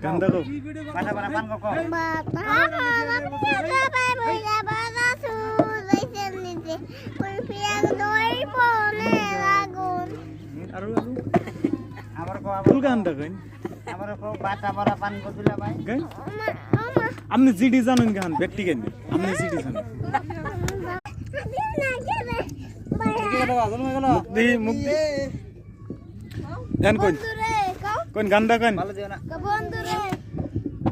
Ganda ko. Mana mana pan kok. Aru Amar ko full ganda kan. amar ko bata bara pan ko dula bhai. Kan? Amne GD জানেন গান ব্যক্তি কেন? আমনে GD জানেন। মুক্তি মুক্তি। এন কোন? কোন গান্দা কোন? ভালো দিও না। বন্ধুরে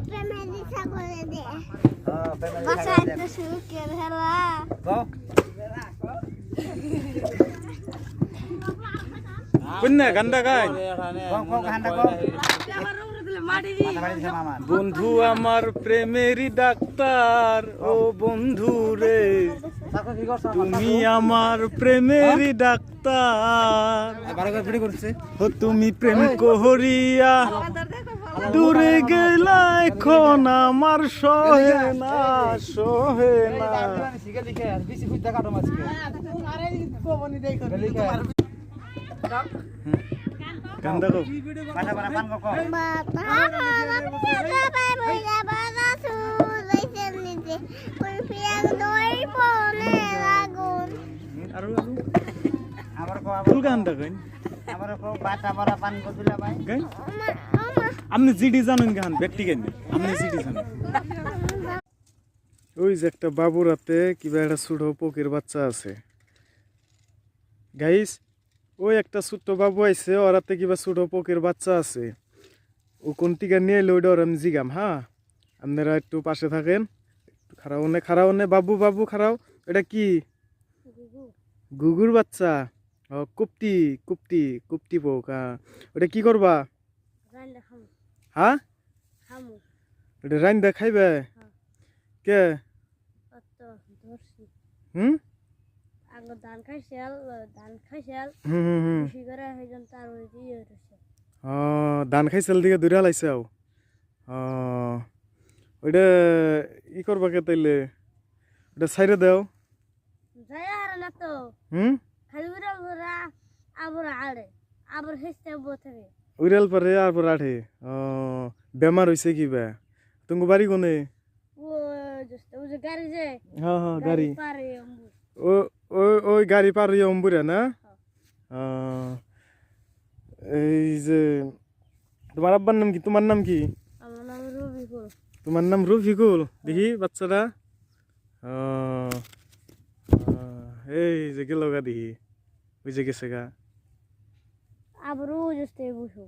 প্রেমে দিশা করে দে হ্যাঁ ফ্যামিলি বাসা একটা সুখের হেলা কো। কোন না গান্দা গান? কো গান্ডা কো। মাটি দিছে মামা। বন্ধু আমার প্রেমেরই ডাক্তার ও বন্ধু রে তাকো কি করছ? তুমি আমার প্রেমেরই ডাক্তার বারো করে ভিডিও করছে। ও তুমি প্রেম করিয়া দূরে গেলা এখন আমার সহে না সহে না শিখে লিখে আর বেশি ফুটা কাটো মাছকে। আরে কোবনি দেখো লিখে। গান্দা কো mana mana pan kok. aru Amar ko full গান্দা কইন amar ko bata bara pan ko dula bhai. গান আমনে জিডি জানেন গান ব্যক্তি কেন আমনে জিডি জানেন ওই যে একটা বাবুর হাতে কিবা একটা ছোট পকির বাচ্চা আছে গাইস ওই একটা ছোট্ট বাবু আইছে ওর হাতে কিবা ছোট পকির বাচ্চা আছে ও কোন টিকা নিয়ে এলো ওটা আমি জিগাম হ্যাঁ আপনারা একটু পাশে থাকেন খারাও নে বাবু বাবু খারাও এটা কি গুগুর বাচ্চা ও কুপ্তি কুপ্তি কুপ্তি পোকা ওটা কি করবা হ্যাঁ ওটা রাইন্দা খাইবে কে হুম ধান খাইছাল ধান খাইছিল দিকে দূরে লাইছে ওইটা ই করবা কে তাইলে ওটা সাইরে দাও হুম উড়াল পারে আর পর আঠে বেমার হইছে কিবা তুমি বাড়ি কোনে হ্যাঁ হ্যাঁ গাড়ি ওই গাড়ি পার হইয়া অম্বুরা না এই যে তোমার আব্বার নাম কি তোমার নাম কি তোমার নাম রফিকুল দেখি বাচ্চাটা এই যে গেল গা দেখি ওই যে গেছে গা আবার ও বসো